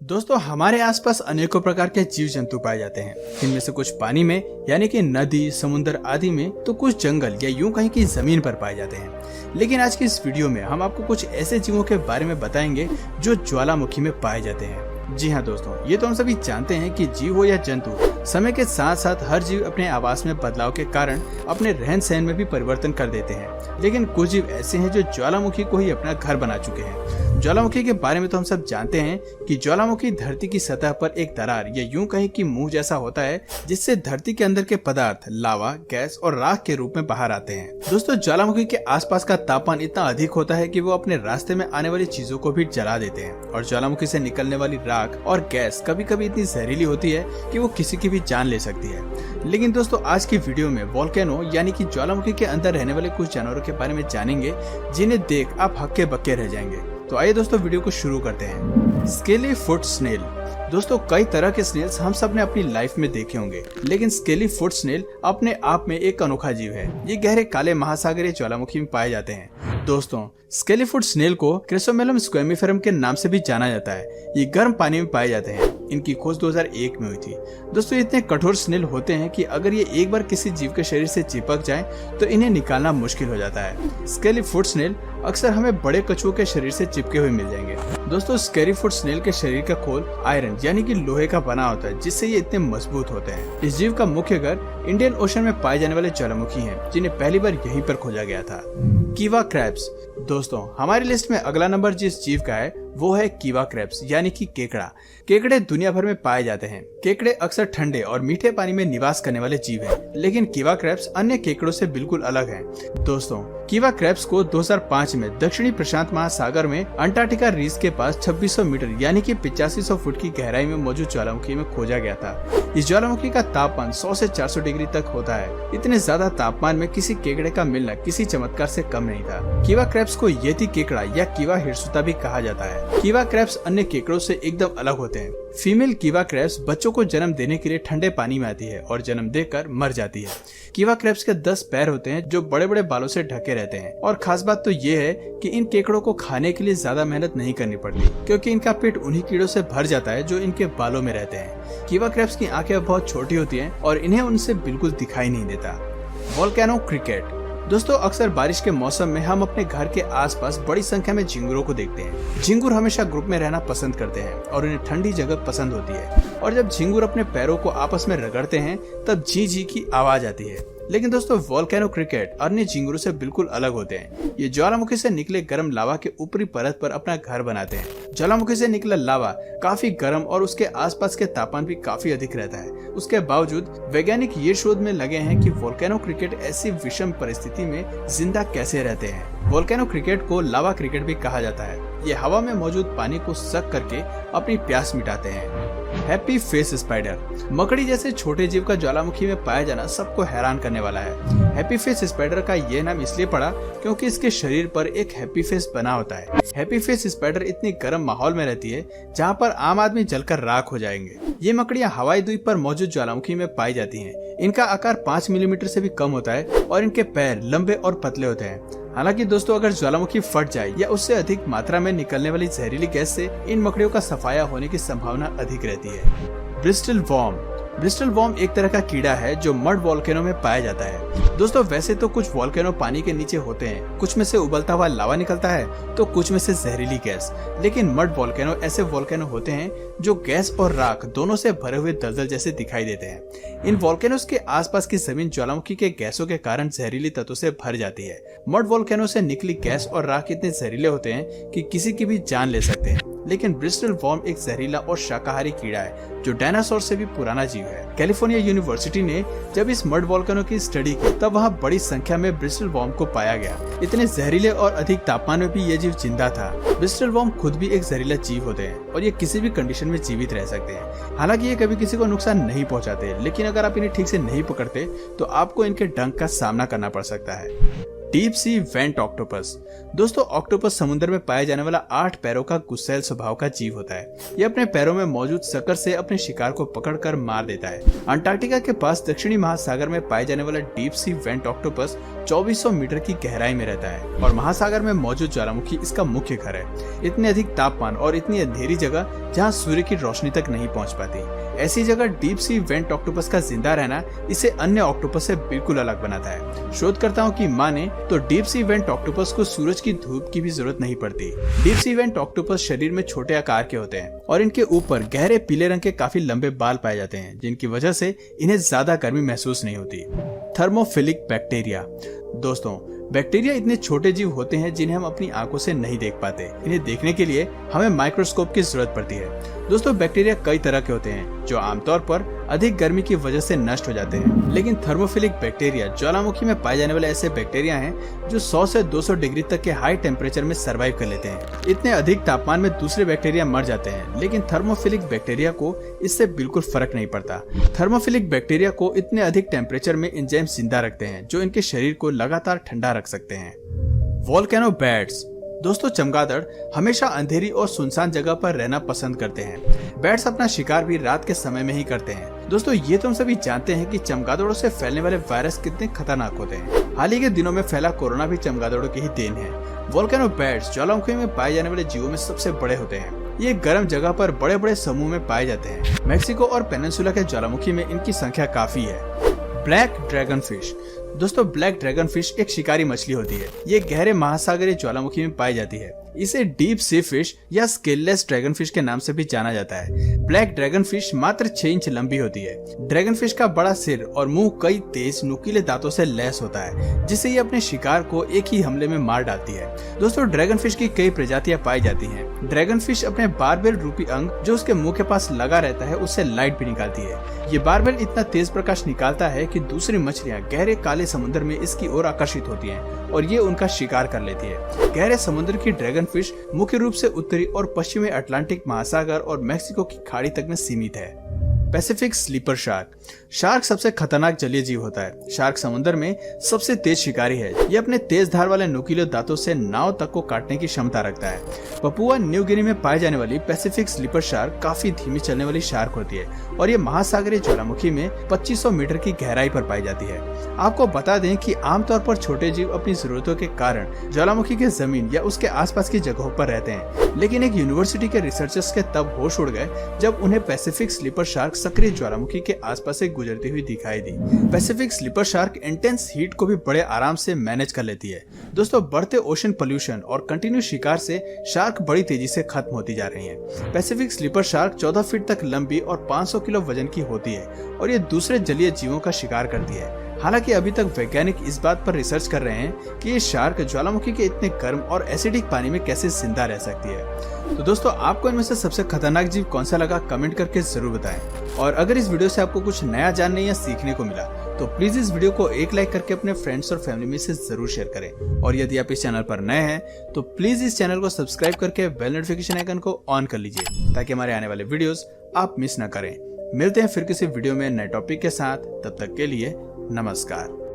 दोस्तों हमारे आसपास अनेकों प्रकार के जीव जंतु पाए जाते हैं। इनमें से कुछ पानी में यानी कि नदी, समुद्र आदि में, तो कुछ जंगल या यूं कहीं की जमीन पर पाए जाते हैं। लेकिन आज की इस वीडियो में हम आपको कुछ ऐसे जीवों के बारे में बताएंगे जो ज्वालामुखी में पाए जाते हैं। जी हाँ दोस्तों, ये तो हम सभी जानते हैं कि जीव हो या जंतु, समय के साथ साथ हर जीव अपने आवास में बदलाव के कारण अपने रहन सहन में भी परिवर्तन कर देते हैं। लेकिन कुछ जीव ऐसे हैं जो ज्वालामुखी को ही अपना घर बना चुके हैं। ज्वालामुखी के बारे में तो हम सब जानते हैं कि ज्वालामुखी धरती की सतह पर एक दरार या यूं कहीं कि मुंह जैसा होता है, जिससे धरती के अंदर के पदार्थ लावा, गैस और राख के रूप में बाहर आते हैं। दोस्तों ज्वालामुखी के आसपास का तापमान इतना अधिक होता है कि वो अपने रास्ते में आने वाली चीजों को भी जला देते हैं। और ज्वालामुखी से निकलने वाली राख और गैस कभी कभी इतनी जहरीली होती है कि वो किसी की भी जान ले सकती है। लेकिन दोस्तों आज की वीडियो में वोल्केनो यानी कि ज्वालामुखी के अंदर रहने वाले कुछ जानवरों के बारे में जानेंगे, जिन्हें देख आप हक्के बक्के रह जाएंगे। तो आइए दोस्तों वीडियो को शुरू करते हैं। Scaly foot snail. दोस्तों कई तरह के स्नेल्स हम सब ने अपनी लाइफ में देखे होंगे, लेकिन स्केली फुट स्नेल अपने आप में एक अनोखा जीव है। ये गहरे काले महासागरीय ज्वालामुखी में पाए जाते हैं। दोस्तों स्केली फुट स्नेल को क्रिसोमेलम स्क्वेमिफेरम के नाम से भी जाना जाता है। ये गर्म पानी में पाए जाते हैं। इनकी खोज 2001 में हुई थी। दोस्तों इतने कठोर स्नेल होते हैं कि अगर ये एक बार किसी जीव के शरीर से चिपक जाएं, तो इन्हें निकालना मुश्किल हो जाता है। स्केली फुट स्नेल अक्सर हमें बड़े कछुओं के शरीर से चिपके हुए मिल जाएंगे। दोस्तों स्केली फुट स्नेल के शरीर का खोल आयरन यानी कि लोहे का बना होता है, जिससे ये इतने मजबूत होते हैं। इस जीव का मुख्य घर इंडियन ओशन में पाए जाने वाले ज्वालामुखी हैं, जिन्हें पहली बार यहीं पर खोजा गया था। कीवा क्रैब्स। दोस्तों हमारी लिस्ट में अगला नंबर जिस जीव का है वो है कीवा क्रैब्स यानी कि केकड़ा। केकड़े दुनिया भर में पाए जाते हैं। केकड़े अक्सर ठंडे और मीठे पानी में निवास करने वाले जीव हैं, लेकिन कीवा क्रैब्स अन्य केकड़ों से बिल्कुल अलग हैं। दोस्तों कीवा क्रैब्स को 2005 में दक्षिणी प्रशांत महासागर में अंटार्कटिका रीस के पास 2600 मीटर यानी कि 8500 फुट की गहराई में मौजूद ज्वालामुखी में खोजा गया था। इस ज्वालामुखी का तापमान 100 से 400 डिग्री तक होता है। इतने ज्यादा तापमान में किसी केकड़े का मिलना किसी चमत्कार से कम नहीं था। कीवा क्रैब्स को येती केकड़ा या कीवा हिरसुता भी कहा जाता है। कीवा क्रैब्स अन्य केकड़ों से एकदम अलग होते हैं। फीमेल कीवा क्रैब्स बच्चों को जन्म देने के लिए ठंडे पानी में आती है और जन्म देकर मर जाती है। कीवा क्रैब्स के 10 पैर होते हैं जो बड़े बड़े बालों से ढके रहते हैं। और खास बात तो ये है कि इन केकड़ों को खाने के लिए ज्यादा मेहनत नहीं करनी पड़ती, क्योंकि इनका पेट उन्हीं कीड़ों से भर जाता है जो इनके बालों में रहते हैं। कीवा क्रैब्स की आंखें बहुत छोटी होती हैं और इन्हें उनसे बिल्कुल दिखाई नहीं देता। Volcano cricket. दोस्तों अक्सर बारिश के मौसम में हम अपने घर के आसपास बड़ी संख्या में झिंगुरों को देखते हैं। झिंगुर हमेशा ग्रुप में रहना पसंद करते हैं और उन्हें ठंडी जगह पसंद होती है। और जब झिंगुर अपने पैरों को आपस में रगड़ते हैं तब झी झी की आवाज आती है। लेकिन दोस्तों वोल्केनो क्रिकेट अन्य झिंगुरों से बिल्कुल अलग होते हैं। ये ज्वालामुखी से निकले गर्म लावा के ऊपरी परत पर अपना घर बनाते हैं। ज्वालामुखी से निकला लावा काफी गर्म और उसके आसपास के तापमान भी काफी अधिक रहता है। उसके बावजूद वैज्ञानिक ये शोध में लगे हैं कि वोल्केनो क्रिकेट ऐसी विषम परिस्थिति में जिंदा कैसे रहते हैं। वोल्केनो क्रिकेट को लावा क्रिकेट भी कहा जाता है। ये हवा में मौजूद पानी को सक करके अपनी प्यास मिटाते हैं। Happy face spider. मकड़ी जैसे छोटे जीव का ज्वालामुखी में पाया जाना सबको हैरान करने वाला है। हैप्पी फेस स्पाइडर का ये नाम इसलिए पड़ा क्योंकि इसके शरीर पर एक हैप्पी फेस बना होता है। हैप्पी फेस स्पाइडर इतनी गर्म माहौल में रहती है जहाँ पर आम आदमी जलकर राख हो जाएंगे। ये मकड़ियाँ हवाई द्वीप पर मौजूद ज्वालामुखी में पाई जाती हैं। इनका आकार 5 मिलीमीटर से भी कम होता है और इनके पैर लंबे और पतले होते हैं। हालांकि दोस्तों अगर ज्वालामुखी फट जाए या उससे अधिक मात्रा में निकलने वाली जहरीली गैस से इन मकड़ियों का सफाया होने की संभावना अधिक रहती है। Bristol warm. ब्रिस्टल वॉर्म एक तरह का कीड़ा है जो मड वोल्केनो में पाया जाता है। दोस्तों वैसे तो कुछ वोल्केनो पानी के नीचे होते हैं, कुछ में से उबलता हुआ लावा निकलता है तो कुछ में से जहरीली गैस। लेकिन मड वोल्केनो ऐसे वोल्केनो होते हैं जो गैस और राख दोनों से भरे हुए दलदल जैसे दिखाई देते हैं। इन वोल्केनोस के आसपास की जमीन ज्वालामुखी के गैसों के कारण जहरीली तत्वों से भर जाती है। मड वोल्केनो से निकली गैस और राख इतने जहरीले होते हैं कि किसी की भी जान ले सकते हैं। लेकिन ब्रिस्टल वॉर्म एक जहरीला और शाकाहारी कीड़ा है जो डायनासोर से भी पुराना जीव है। कैलिफोर्निया यूनिवर्सिटी ने जब इस मड वोल्केनो की स्टडी की तब वहाँ बड़ी संख्या में ब्रिस्टल वॉर्म को पाया गया। इतने जहरीले और अधिक तापमान में भी ये जीव जिंदा था। ब्रिस्टल वॉर्म खुद भी एक जहरीला जीव होते हैं और ये किसी भी कंडीशन में जीवित रह सकते हैं। हालांकि ये कभी किसी को नुकसान नहीं पहुँचाते, लेकिन अगर आप इन्हें ठीक से नहीं पकड़ते तो आपको इनके डंक का सामना करना पड़ सकता है। Deep sea vent octopus. दोस्तों, ऑक्टोपस समुद्र में पाए जाने वाला 8 पैरों का गुस्सैल स्वभाव का जीव होता है। ये अपने पैरों में मौजूद सकर से अपने शिकार को पकड़कर मार देता है। अंटार्कटिका के पास दक्षिणी महासागर में पाए जाने वाला deep sea vent octopus 2400 metre की गहराई में रहता है और महासागर में मौजूद ज्वालामुखी इसका मुख्य घर है। इतने अधिक तापमान और इतनी अंधेरी जगह जहाँ सूर्य की रोशनी तक नहीं पहुँच पाती, ऐसी जगह डीप सी वेंट ऑक्टोपस का जिंदा रहना इसे अन्य ऑक्टोपस से बिल्कुल अलग बनाता है। शोधकर्ताओं की माने तो डीप सी वेंट ऑक्टोपस को सूरज की धूप की भी जरूरत नहीं पड़ती। डीप सी वेंट ऑक्टोपस शरीर में छोटे आकार के होते हैं और इनके ऊपर गहरे पीले रंग के काफी लंबे बाल पाए जाते हैं, जिनकी वजह से इन्हें ज्यादा गर्मी महसूस नहीं होती। Thermophilic bacteria. दोस्तों, बैक्टीरिया इतने छोटे जीव होते हैं जिन्हें हम अपनी आंखों से नहीं देख पाते। इन्हें देखने के लिए हमें माइक्रोस्कोप की जरूरत पड़ती है। दोस्तों, बैक्टीरिया कई तरह के होते हैं जो आमतौर पर अधिक गर्मी की वजह से नष्ट हो जाते हैं, लेकिन थर्मोफिलिक बैक्टीरिया ज्वालामुखी में पाए जाने वाले ऐसे बैक्टीरिया हैं जो 100 से 200 डिग्री तक के हाई टेम्परेचर में सर्वाइव कर लेते हैं। इतने अधिक तापमान में दूसरे बैक्टीरिया मर जाते हैं, लेकिन थर्मोफिलिक बैक्टीरिया को इससे बिल्कुल फर्क नहीं पड़ता। थर्मोफिलिक बैक्टीरिया को इतने अधिक टेम्परेचर में एंजाइम जिंदा रखते हैं जो इनके शरीर को लगातार ठंडा रख सकते हैं। Volcano bats. दोस्तों, चमगादड़ हमेशा अंधेरी और सुनसान जगह पर रहना पसंद करते हैं। बैट्स अपना शिकार भी रात के समय में ही करते हैं। दोस्तों, ये तुम सभी जानते हैं कि चमगादड़ों से फैलने वाले वायरस कितने खतरनाक होते हैं। हाल ही के दिनों में फैला कोरोना भी चमगादड़ों की ही देन है। वोल्केनो बैट्स ज्वालामुखी में पाए जाने वाले जीवों में सबसे बड़े होते हैं। ये गर्म जगह पर बड़े बड़े समूह में पाए जाते हैं। मैक्सिको और पेनिनसुला के ज्वालामुखी में इनकी संख्या काफी है। Black dragon fish. दोस्तों, ब्लैक ड्रैगन फिश एक शिकारी मछली होती है। ये गहरे महासागरीय ज्वालामुखी में पाई जाती है। इसे डीप सी फिश या स्केललेस ड्रैगन फिश के नाम से भी जाना जाता है। ब्लैक ड्रैगन फिश मात्र 6 इंच लंबी होती है। ड्रैगन फिश का बड़ा सिर और मुंह कई तेज नुकीले दांतों से लैस होता है, जिससे ये अपने शिकार को एक ही हमले में मार डालती है। दोस्तों, ड्रैगन फिश की कई प्रजातियां पाई जाती हैं। ड्रैगन फिश अपने बारबेल रूपी अंग जो उसके मुंह के पास लगा रहता है उससे लाइट भी निकालती है। ये बारबेल इतना तेज प्रकाश निकालता है कि दूसरी मछलियां गहरे काले समुद्र में इसकी ओर आकर्षित होती हैं और ये उनका शिकार कर लेती है। गहरे समुद्र की ड्रैगन फिश मुख्य रूप से उत्तरी और पश्चिमी अटलांटिक महासागर और मेक्सिको की खाड़ी तक में सीमित है। Pacific sleeper shark. शार्क सबसे खतरनाक जलीय जीव होता है। शार्क समुद्र में सबसे तेज शिकारी है। ये अपने तेज धार वाले नुकीले दांतों से नाव तक को काटने की क्षमता रखता है। पपुआ न्यू गिनी में पाई जाने वाली पैसिफिक स्लीपर शार्क काफी धीमी चलने वाली शार्क होती है और ये महासागरीय ज्वालामुखी में 2500 मीटर की गहराई पर पाई जाती है। आपको बता दें कि आमतौर पर छोटे जीव अपनी जरूरतों के कारण ज्वालामुखी के जमीन या उसके आसपास की जगहों पर रहते हैं, लेकिन एक यूनिवर्सिटी के रिसर्चर्स के तब होश उड़ गए जब उन्हें पैसिफिक स्लीपर शार्क सक्रिय ज्वालामुखी के आसपास से गुजरती हुई दिखाई दी। Pacific sleeper shark intense heat को भी बड़े आराम से मैनेज कर लेती है। दोस्तों, बढ़ते ओशन पोल्यूशन और कंटिन्यू शिकार से शार्क बड़ी तेजी से खत्म होती जा रही हैं। पैसिफिक स्लीपर शार्क 14 फीट तक लंबी और 500 किलो वजन की होती है और ये दूसरे जलीय जीवों का शिकार करती है। हालांकि अभी तक वैज्ञानिक इस बात पर रिसर्च कर रहे हैं कि ये शार्क ज्वालामुखी के इतने गर्म और एसिडिक पानी में कैसे जिंदा रह सकती है। तो दोस्तों, आपको इनमें से सबसे खतरनाक जीव कौन सा लगा, कमेंट करके जरूर बताएं। और अगर इस वीडियो से आपको कुछ नया जानने या सीखने को मिला तो प्लीज इस वीडियो को एक लाइक करके अपने फ्रेंड्स और फैमिली में से जरूर शेयर करें। और यदि आप इस चैनल पर नए हैं तो प्लीज इस चैनल को सब्सक्राइब करके बेल नोटिफिकेशन आइकन को ऑन कर लीजिए ताकि हमारे आने वाले वीडियोस आप मिस न करें। मिलते हैं फिर किसी वीडियो में नए टॉपिक के साथ। तब तक के लिए नमस्कार।